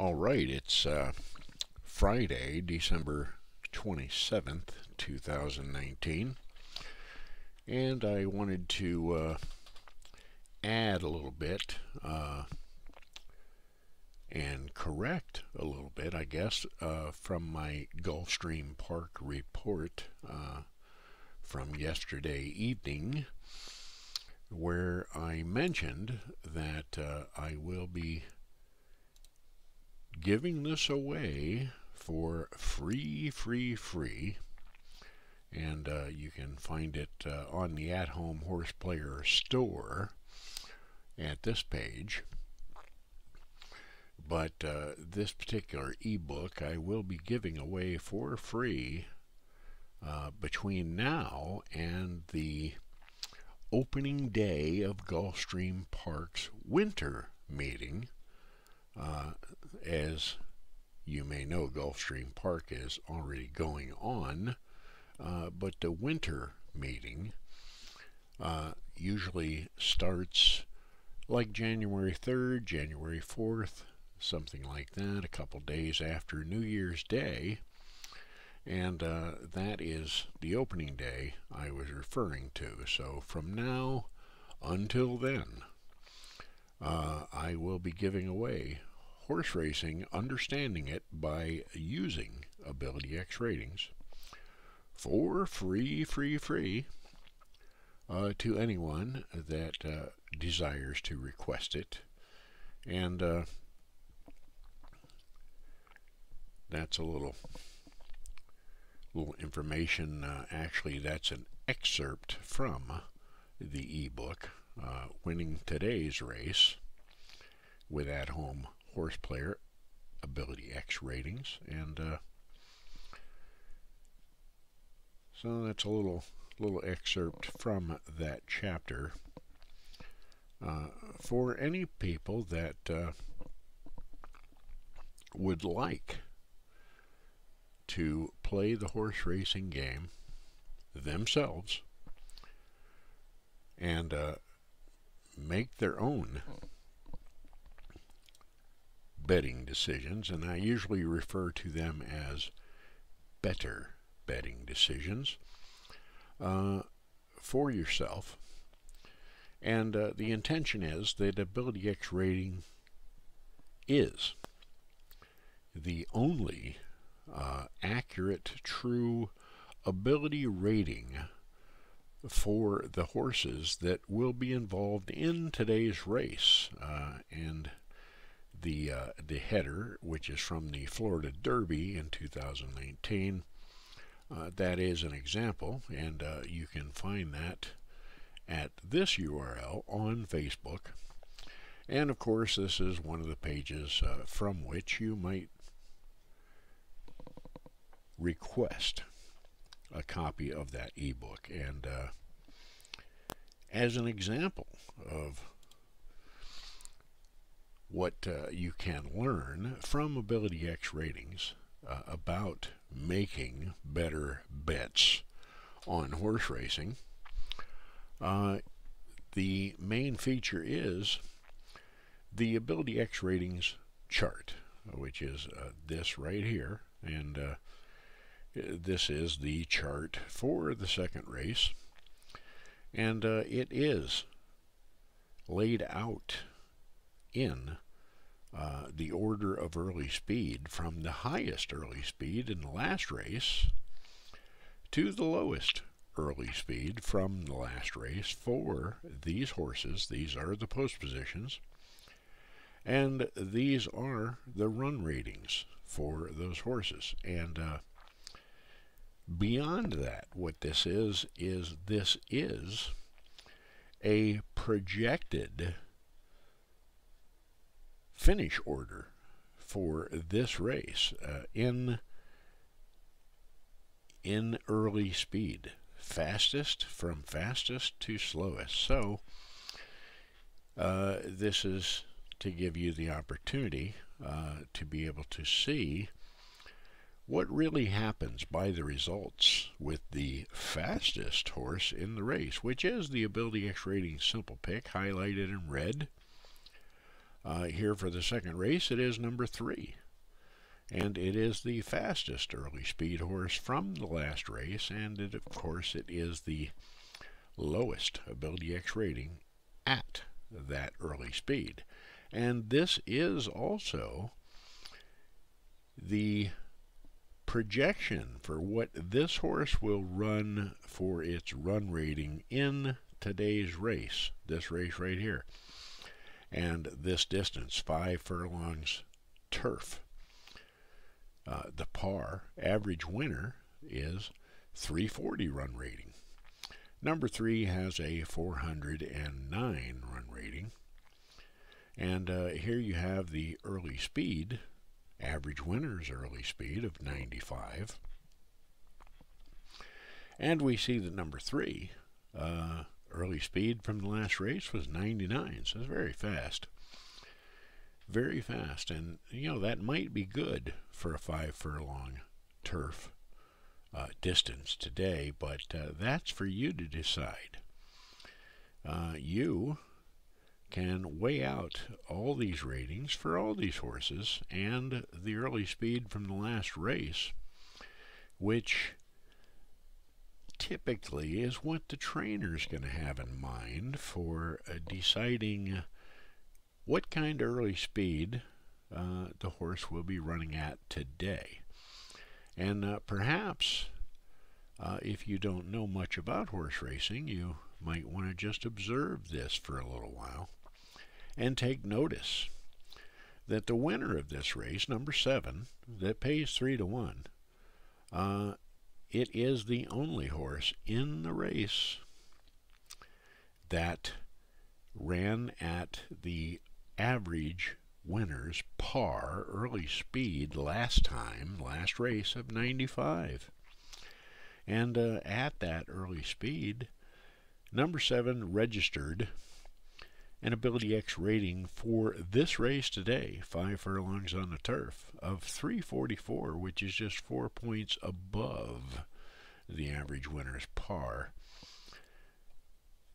All right, it's Friday, December 27th, 2019, and I wanted to add a little bit and correct a little bit, I guess, from my Gulfstream Park report from yesterday evening, where I mentioned that I will be giving this away for free, and you can find it on the AtHomeHorsePlayer store at this page. But this particular ebook I will be giving away for free between now and the opening day of Gulfstream Park's winter meeting. As you may know, Gulfstream Park is already going on, but the winter meeting usually starts like January 3rd, January 4th, something like that, a couple days after New Year's Day, and that is the opening day I was referring to. So from now until then, I will be giving away Horse Racing, Understanding It by Using Ability X Ratings for free to anyone that desires to request it. And that's a little information. Actually, that's an excerpt from the ebook, Winning Today's Race with AtHomeHorsePlayer Ability X Ratings, and so that's a little excerpt from that chapter for any people that would like to play the horse racing game themselves and make their own betting decisions, and I usually refer to them as bettor betting decisions for yourself. And the intention is that Ability X Rating is the only accurate, true ability rating for the horses that will be involved in today's race. And the header, which is from the Florida Derby in 2019, that is an example, and you can find that at this URL on Facebook. And of course, this is one of the pages from which you might request a copy of that ebook. And as an example of what you can learn from Ability X Ratings about making better bets on horse racing, the main feature is the Ability X Ratings chart, which is this right here, and this is the chart for the second race, and it is laid out in the order of early speed from the highest early speed in the last race to the lowest early speed from the last race for these horses. These are the post positions, and these are the run ratings for those horses. And beyond that, what this is this is a projected finish order for this race in early speed, from fastest to slowest. So this is to give you the opportunity to be able to see what really happens by the results with the fastest horse in the race, which is the Ability X Rating Simple Pick, highlighted in red. Here for the second race, it is number 3. And it is the fastest early speed horse from the last race, and of course it is the lowest Ability X rating at that early speed. And this is also the projection for what this horse will run for its run rating in today's race, this race right here. And this distance, 5 furlongs turf. The par average winner is 340 run rating. Number 3 has a 409 run rating. And here you have the early speed, average winner's early speed of 95. And we see that number 3, early speed from the last race was 99, so it's very fast. Very fast, and that might be good for a 5 furlong turf distance today, but that's for you to decide. You can weigh out all these ratings for all these horses and the early speed from the last race, which typically is what the trainer's going to have in mind for deciding what kind of early speed the horse will be running at today. And perhaps if you don't know much about horse racing, you might want to just observe this for a little while and take notice that the winner of this race, number 7, that pays 3 to 1, it is the only horse in the race that ran at the average winner's par early speed last race of 95. And at that early speed, number 7 registered an Ability X rating for this race today, 5 furlongs on the turf, of 344, which is just 4 points above the average winner's par.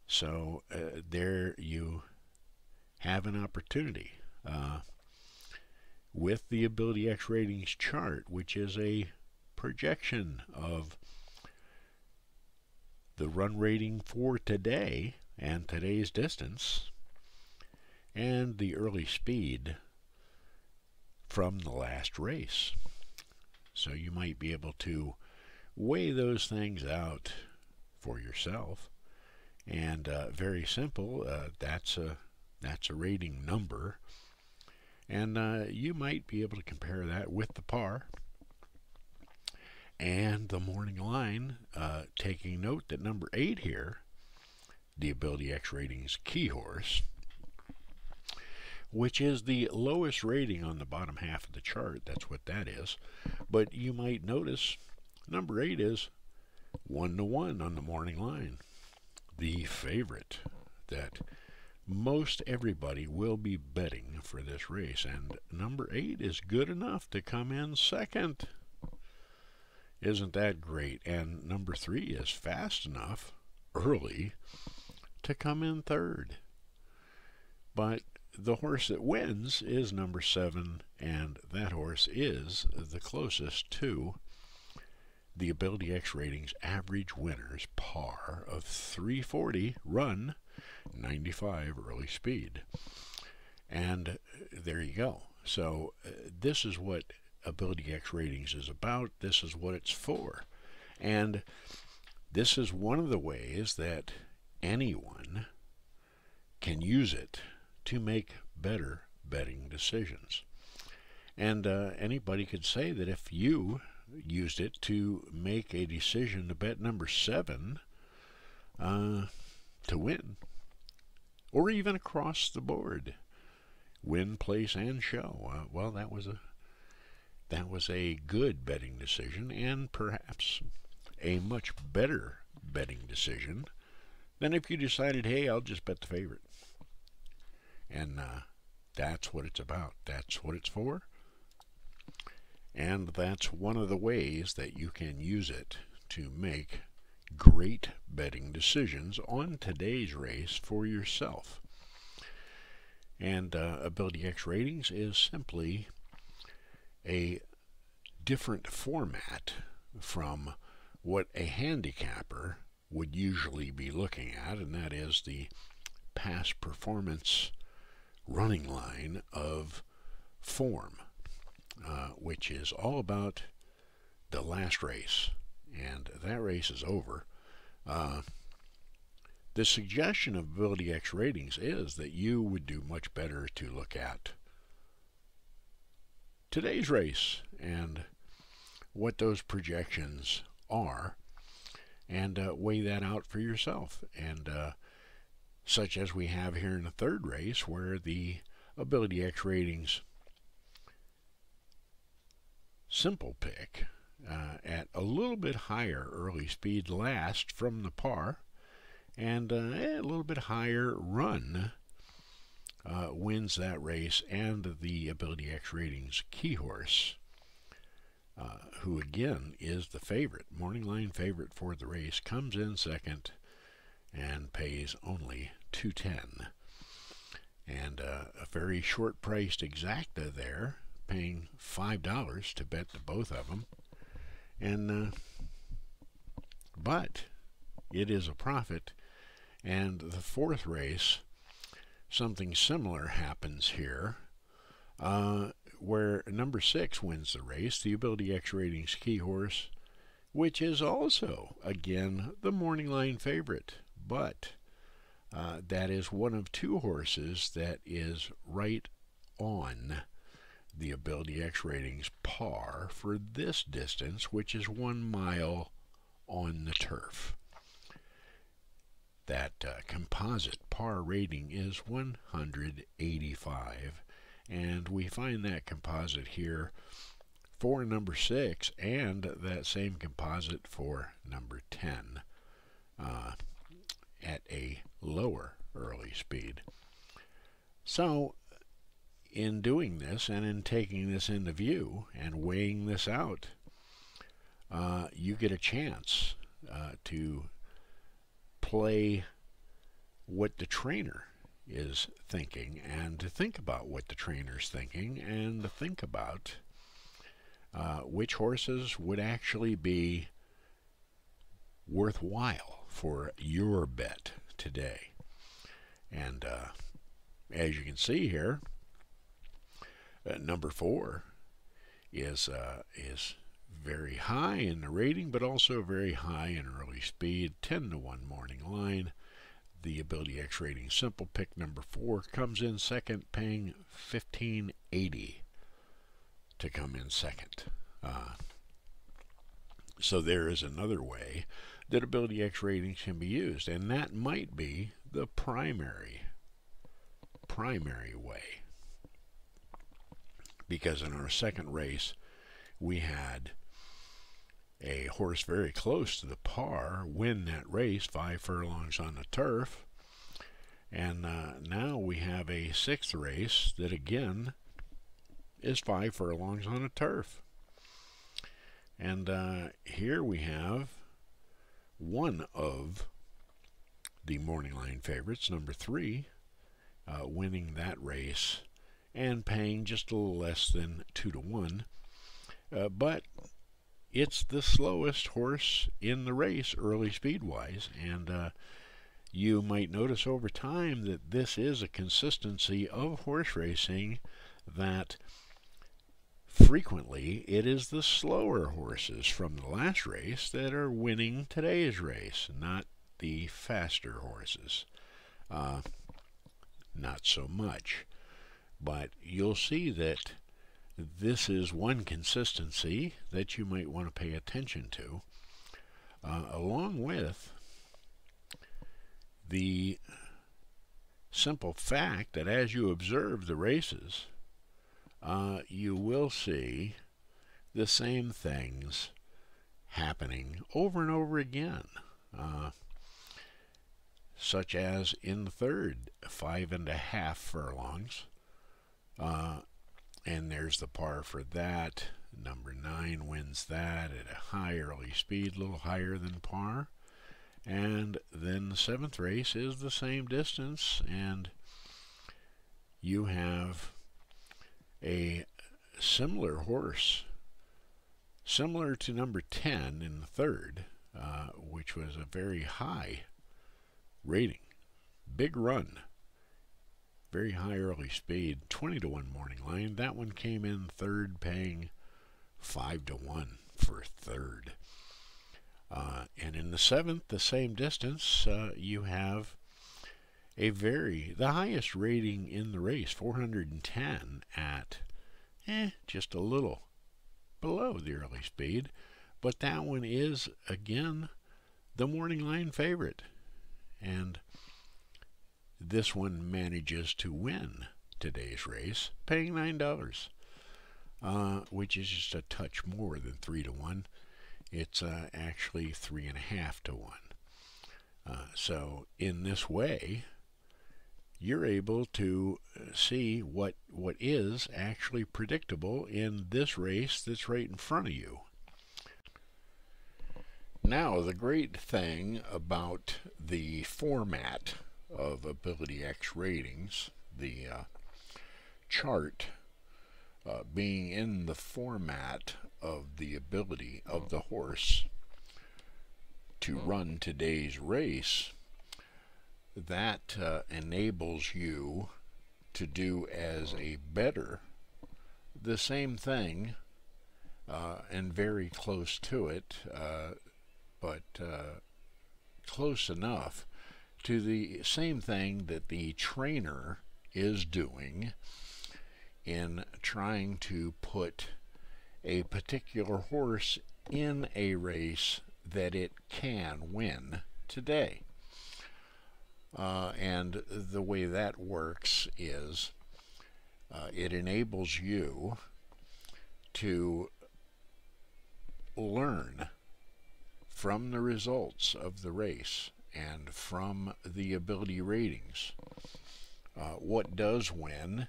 So there you have an opportunity with the Ability X ratings chart, which is a projection of the run rating for today and today's distance and the early speed from the last race. So you might be able to weigh those things out for yourself. And very simple, that's a rating number. And you might be able to compare that with the par and the morning line, taking note that number 8 here, the Ability X ratings key horse, which is the lowest rating on the bottom half of the chart. That's what that is. But you might notice number 8 is 1 to 1 on the morning line. The favorite that most everybody will be betting for this race. And number 8 is good enough to come in second. Isn't that great? And number 3 is fast enough early to come in third. But the horse that wins is number 7, and that horse is the closest to the Ability X ratings average winner's par of 340 run, 95 early speed. And there you go. So this is what Ability X ratings is about. This is what it's for. And this is one of the ways that anyone can use it to make better betting decisions. And anybody could say that if you used it to make a decision to bet number 7 to win, or even across the board, win, place, and show, well, that was a good betting decision, and perhaps a much better betting decision than if you decided, hey, I'll just bet the favorite. And that's what it's about. That's what it's for. And that's one of the ways that you can use it to make great betting decisions on today's race for yourself. And Ability X ratings is simply a different format from what a handicapper would usually be looking at, and that is the past performance running line of form, which is all about the last race, and that race is over. The suggestion of Ability X ratings is that you would do much better to look at today's race and what those projections are, and weigh that out for yourself. And such as we have here in the third race, where the Ability X ratings simple pick at a little bit higher early speed last from the par, and a little bit higher run wins that race, and the Ability X ratings key horse, who again is the favorite, morning line favorite for the race, comes in second and pays only $2.10. And a very short priced exacta there, paying $5 to bet the both of them. And but it is a profit. And the fourth race, something similar happens here, where number 6 wins the race, the Ability X ratings key horse, which is also, again, the morning line favorite. But that is one of 2 horses that is right on the Ability X ratings par for this distance, which is 1 mile on the turf. That composite par rating is 185, and we find that composite here for number 6, and that same composite for number 10 at a lower early speed. So in doing this and in taking this into view and weighing this out, you get a chance to play what the trainer is thinking, and to think about what the trainer's thinking, and to think about which horses would actually be worthwhile for your bet today. And as you can see here, number 4 is very high in the rating, but also very high in early speed, 10-1 morning line. The Ability X rating simple pick number 4 comes in second, paying $15.80 to come in second. So there is another way that Ability X ratings can be used, and that might be the primary way. Because in our second race, we had a horse very close to the par win that race 5 furlongs on the turf, and now we have a 6th race that again is 5 furlongs on the turf. And here we have one of the morning line favorites, number 3, winning that race and paying just a little less than 2-1. But it's the slowest horse in the race early speed-wise, and you might notice over time that this is a consistency of horse racing, that frequently it is the slower horses from the last race that are winning today's race, not the faster horses. Not so much. But you'll see that this is one consistency that you might want to pay attention to, along with the simple fact that as you observe the races, you will see the same things happening over and over again, such as in the third, 5.5 furlongs. And there's the par for that. Number 9 wins that at a high early speed, a little higher than par. And then the 7th race is the same distance, and you have a similar horse, similar to number 10 in the third, which was a very high rating. Big run. Very high early speed. 20-1 morning line. That one came in third, paying 5-1 for third. And in the seventh, the same distance, you have the highest rating in the race, 410 at just a little below the early speed. But that one is, again, the morning line favorite. And this one manages to win today's race, paying $9, which is just a touch more than 3-1. It's actually 3.5-1. So in this way, you're able to see what is actually predictable in this race that's right in front of you. Now, the great thing about the format of Ability X ratings, the chart being in the format of the ability of the horse to run today's race, that enables you to do as a bettor the same thing and very close to it, but close enough to the same thing that the trainer is doing in trying to put a particular horse in a race that it can win today. And the way that works is it enables you to learn from the results of the race and from the ability ratings what does win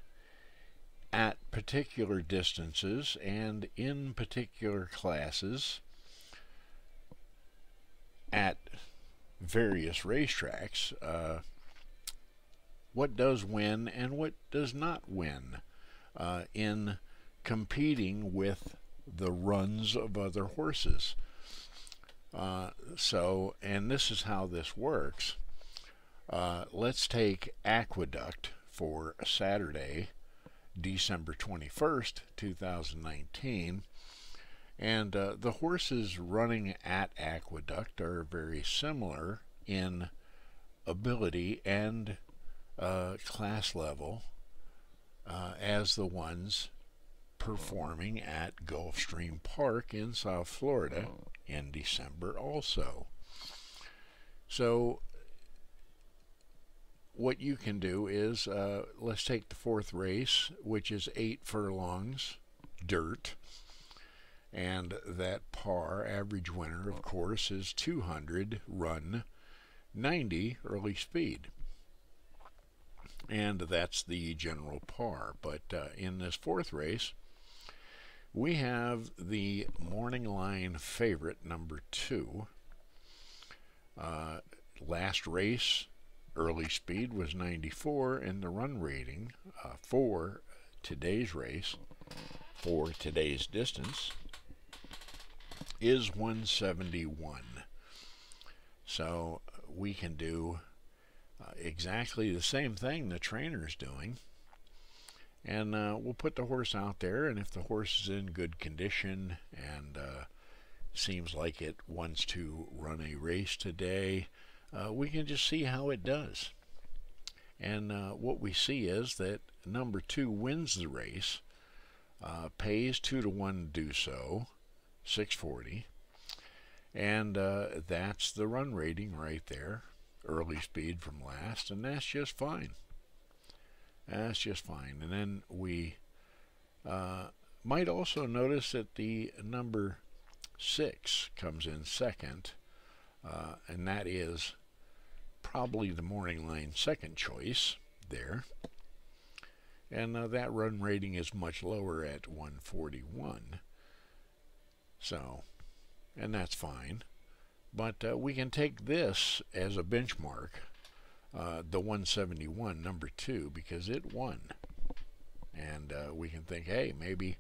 at particular distances and in particular classes at various racetracks, what does win and what does not win in competing with the runs of other horses. And this is how this works. Let's take Aqueduct for Saturday, December 21st, 2019. And the horses running at Aqueduct are very similar in ability and class level as the ones performing at Gulfstream Park in South Florida in December also. So what you can do is, let's take the fourth race, which is 8 furlongs dirt. And that par average winner, of course, is 200 run 90 early speed. And that's the general par. But in this fourth race, we have the morning line favorite, number 2. Last race, early speed was 94, and the run rating for today's race, for today's distance, is 171. So we can do exactly the same thing the trainer's doing, and we'll put the horse out there, and if the horse is in good condition and seems like it wants to run a race today, we can just see how it does. And what we see is that number 2 wins the race, pays 2-1 to do so, 640, and that's the run rating right there, early speed from last, and that's just fine. That's just fine. And then we might also notice that the number 6 comes in second, and that is probably the morning line second choice there, and that run rating is much lower at 141. So, and that's fine, but we can take this as a benchmark, the 171, number 2, because it won. and we can think, hey, maybe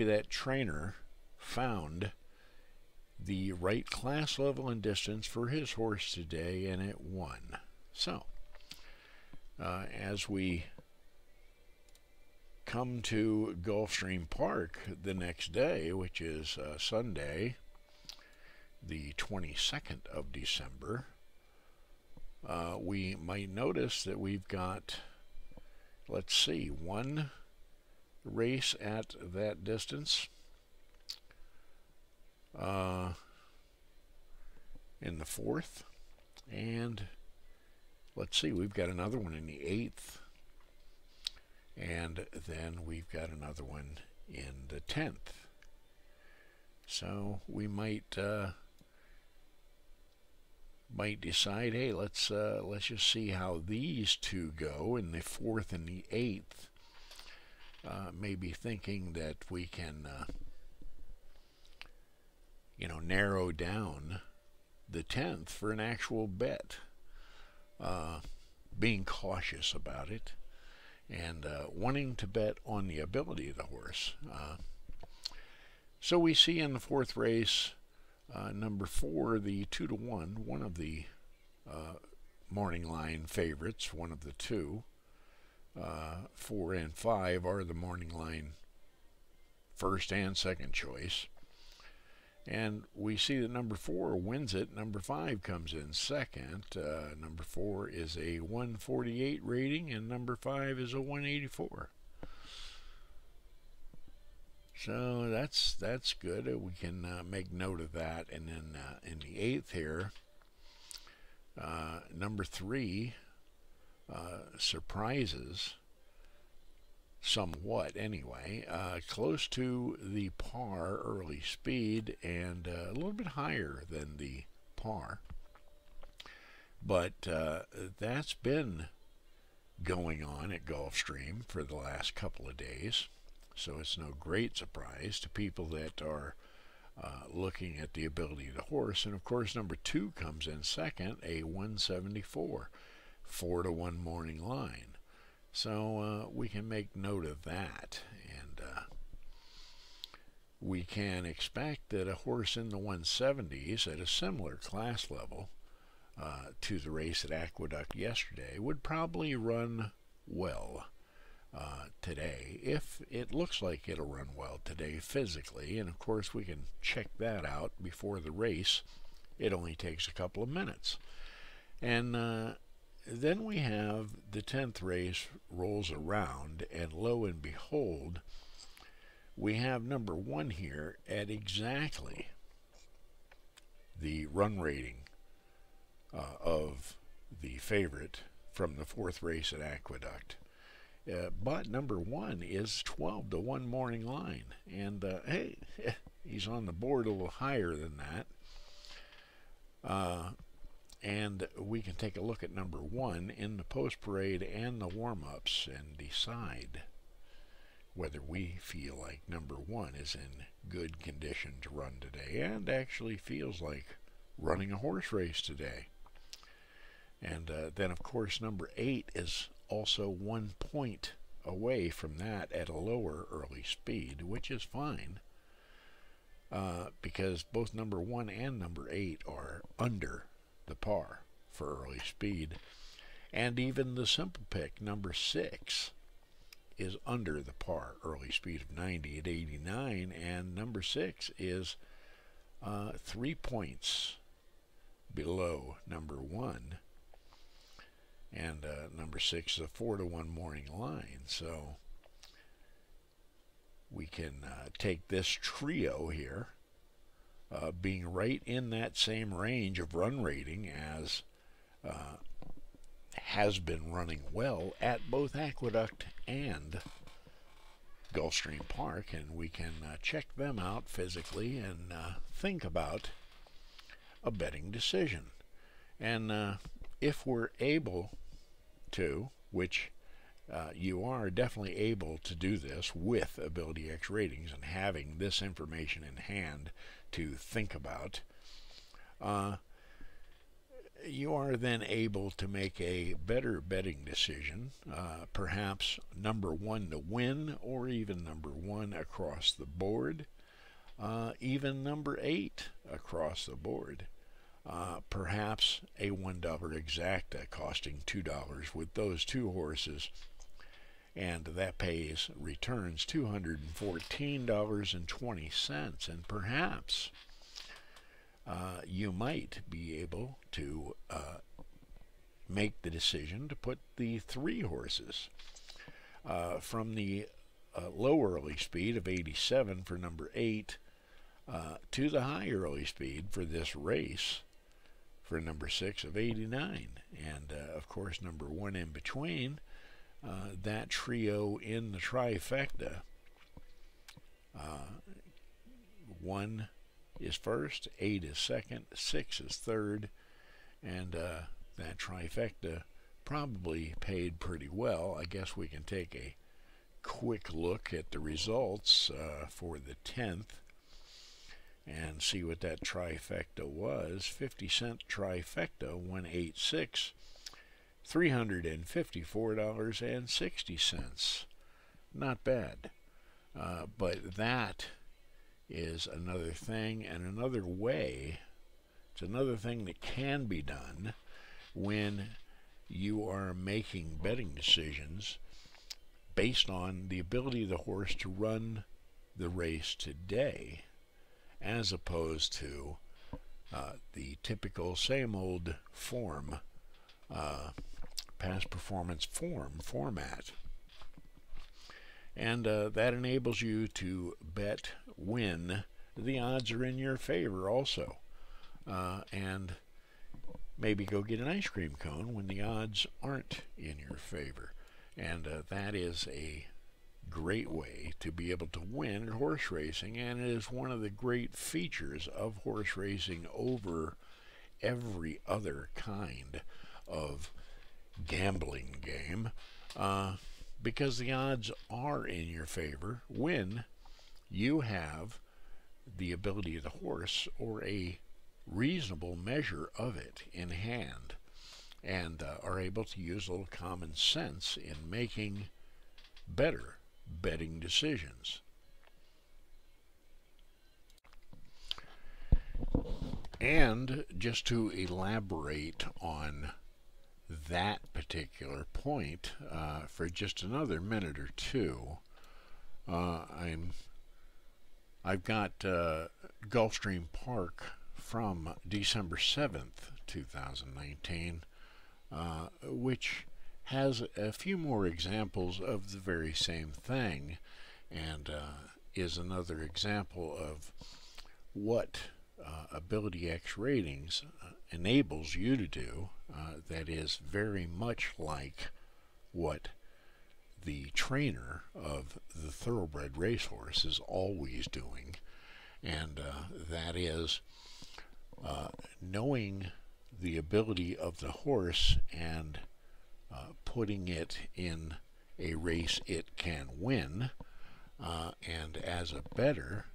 that trainer found the right class level and distance for his horse today, and it won. So, as we come to Gulfstream Park the next day, which is Sunday, the 22nd of December, we might notice that we've got, let's see, one race at that distance in the 4th, and let's see, we've got another one in the 8th, and then we've got another one in the 10th. So we might decide, hey, let's just see how these two go in the 4th and the 8th. Maybe thinking that we can narrow down the 10th for an actual bet, being cautious about it, and wanting to bet on the ability of the horse. So we see in the 4th race, number 4, the 2-to-1, one of the morning line favorites, one of the two. 4 and 5 are the morning line first and second choice. And we see that number 4 wins it. Number 5 comes in second. Number 4 is a 148 rating, and number 5 is a 184. So that's good. We can make note of that. And then in the 8th here, number 3 surprises somewhat anyway, close to the par early speed and a little bit higher than the par. But that's been going on at Gulfstream for the last couple of days, so it's no great surprise to people that are looking at the ability of the horse. And of course, number 2 comes in second, a 174, 4-to-1 morning line. So we can make note of that, and we can expect that a horse in the 170s at a similar class level to the race at Aqueduct yesterday would probably run well today, if it looks like it'll run well today physically. And of course, we can check that out before the race. It only takes a couple of minutes. And then we have the 10th race rolls around, and lo and behold, we have number 1 here at exactly the run rating of the favorite from the 4th race at Aqueduct. But number 1 is 12-to-1 morning line, and hey, he's on the board a little higher than that. And we can take a look at number 1 in the post parade and the warm-ups and decide whether we feel like number 1 is in good condition to run today and actually feels like running a horse race today. And then of course number 8 is also 1 point away from that at a lower early speed, which is fine, because both number 1 and number 8 are under the par for early speed. And even the simple pick, number 6, is under the par early speed of 90 at 89, and number 6 is 3 points below number 1. And number 6 is a 4-to-1 morning line. So we can take this trio here, being right in that same range of run rating as has been running well at both Aqueduct and Gulfstream Park, and we can check them out physically and think about a betting decision. And if we're able to, which you are definitely able to do this with AbilityX ratings and having this information in hand to think about, you are then able to make a better betting decision, perhaps number 1 to win, or even number 1 across the board, even number 8 across the board. Perhaps a $1 exacta costing $2 with those 2 horses, and that returns $214.20, and perhaps you might be able to make the decision to put the 3 horses from the low early speed of 87 for number 8 to the high early speed for this race for number 6 of 89, and of course number 1 in between. That trio in the trifecta, 1 is first, 8 is second, 6 is third, and that trifecta probably paid pretty well. I guess we can take a quick look at the results for the 10th and see what that trifecta was. 50-cent trifecta, 186, $354.60. Not bad. But that is another thing, and another way. It's another thing that can be done when you are making betting decisions based on the ability of the horse to run the race today, as opposed to the typical same old form, past performance format. And that enables you to bet when the odds are in your favor also, and maybe go get an ice cream cone when the odds aren't in your favor. And that is a great way to be able to win at horse racing, and it is one of the great features of horse racing over every other kind of gambling game, because the odds are in your favor when you have the ability of the horse, or a reasonable measure of it, in hand, and are able to use a little common sense in making better betting decisions. And just to elaborate on that particular point for just another minute or two, I've got Gulfstream Park from December 7th, 2019, which has a few more examples of the very same thing, and is another example of what Ability X Ratings enables you to do, that is very much like what the trainer of the thoroughbred racehorse is always doing, and that is knowing the ability of the horse and putting it in a race it can win, and as a bettor,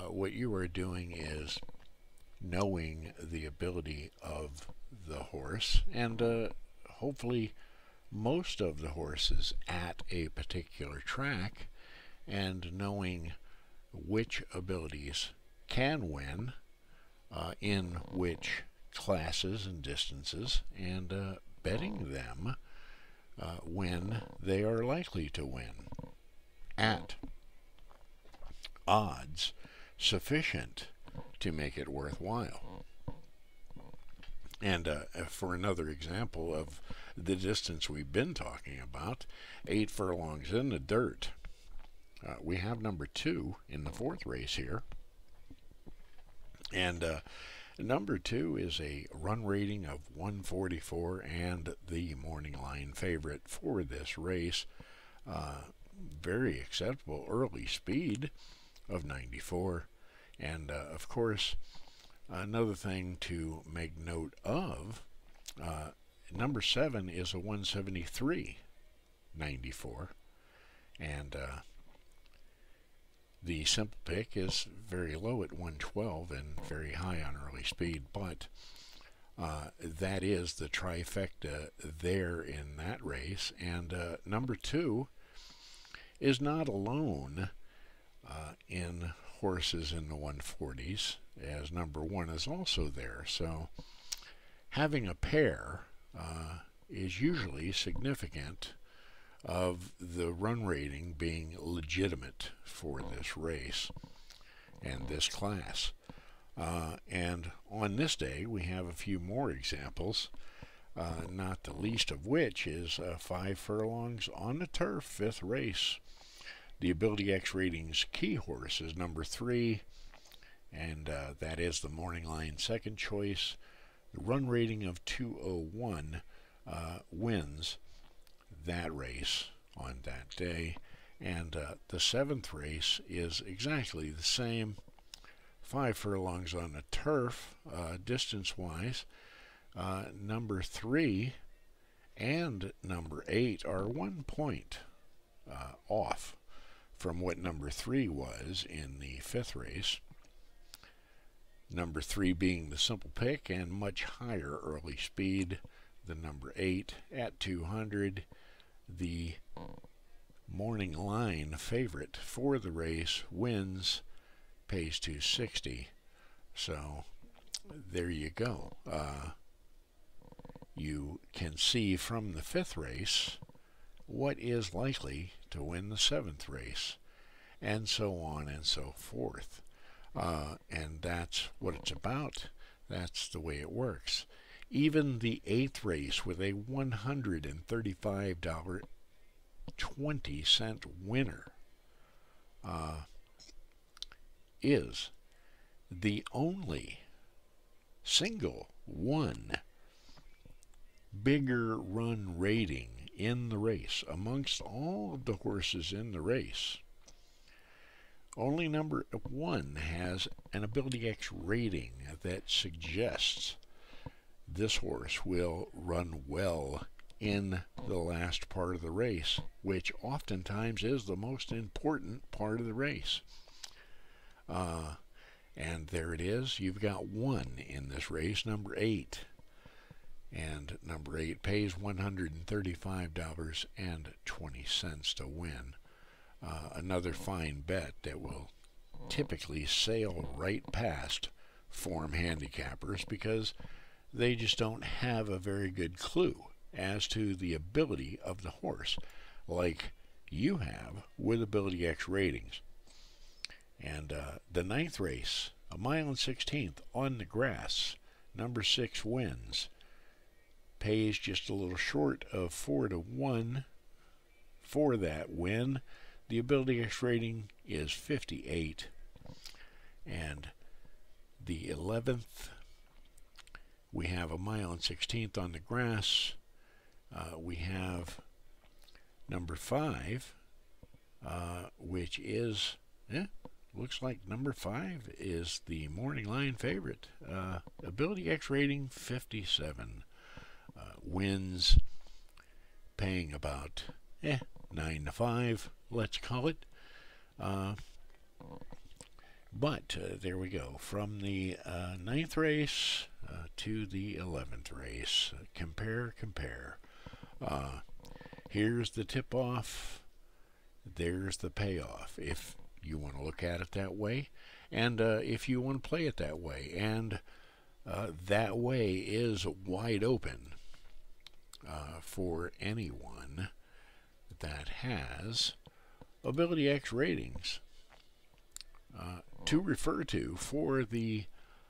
what you are doing is knowing the ability of the horse, and hopefully most of the horses at a particular track, and knowing which abilities can win in which classes and distances, and betting them when they are likely to win at odds sufficient to make it worthwhile. And for another example of the distance we've been talking about, 8 furlongs in the dirt, we have number 2 in the 4th race here, and number 2 is a run rating of 144 and the morning line favorite for this race. Very acceptable early speed of 94, and of course, another thing to make note of, number 7 is a 173.94, and the simple pick is very low at 112 and very high on early speed, but That is the trifecta there in that race. And number 2 is not alone in horses in the 140s, as number 1 is also there. So having a pair is usually significant of the run rating being legitimate for this race and this class. And on this day we have a few more examples, not the least of which is 5 furlongs on the turf, 5th race. The Ability X Ratings key horse is number 3, and that is the morning line second choice. The run rating of 201 wins that race on that day. And the 7th race is exactly the same. 5 furlongs on the turf, distance-wise. Number 3 and number 8 are 1 point off from what number 3 was in the 5th race. Number 3 being the simple pick and much higher early speed than number 8 at 200. The morning line favorite for the race wins, pays 260. So there you go. You can see from the 5th race what is likely to win the 7th race, and so on and so forth. And that's what it's about. That's the way it works. Even the 8th race with a $135.20 winner is the only single one bigger run rating in the race amongst all of the horses in the race. Only number 1 has an Ability X rating that suggests this horse will run well in the last part of the race, which oftentimes is the most important part of the race. And there it is. You've got 1 in this race, number 8. And number 8 pays $135.20 to win. Another fine bet that will typically sail right past form handicappers because they just don't have a very good clue as to the ability of the horse, like you have with Ability X Ratings. And the 9th race, a mile and 16th on the grass, number 6 wins. Pays just a little short of 4 to 1 for that win. The Ability X rating is 58. And the 11th, we have a mile and 16th on the grass. We have number 5, which is, looks like number 5 is the morning line favorite. Ability X rating 57. Wins, paying about 9 to 5, let's call it. But there we go. From the 9th race to the 11th race. Compare. Here's the tip-off. There's the payoff, if you want to look at it that way. And if you want to play it that way. And that way is wide open for anyone that has Ability X ratings to refer to for the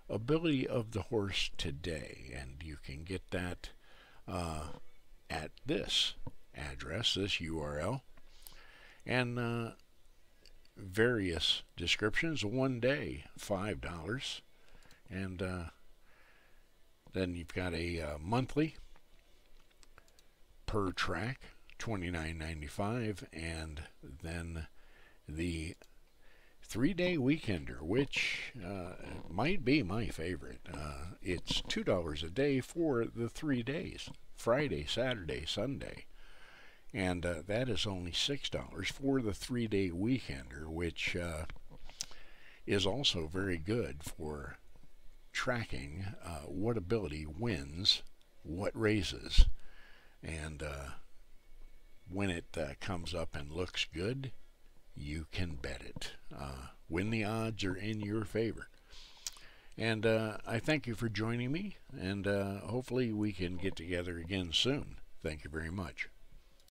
ability of the horse today. And you can get that at this address, this URL, and various descriptions. 1 day, $5, and then you've got a monthly per track, $29.95, and then the 3-day weekender, which might be my favorite. It's $2 a day for the 3 days, Friday, Saturday, Sunday, and that is only $6 for the 3-day weekender, which is also very good for tracking what ability wins what races. And when it comes up and looks good, you can bet it. When the odds are in your favor. And I thank you for joining me, and hopefully we can get together again soon. Thank you very much.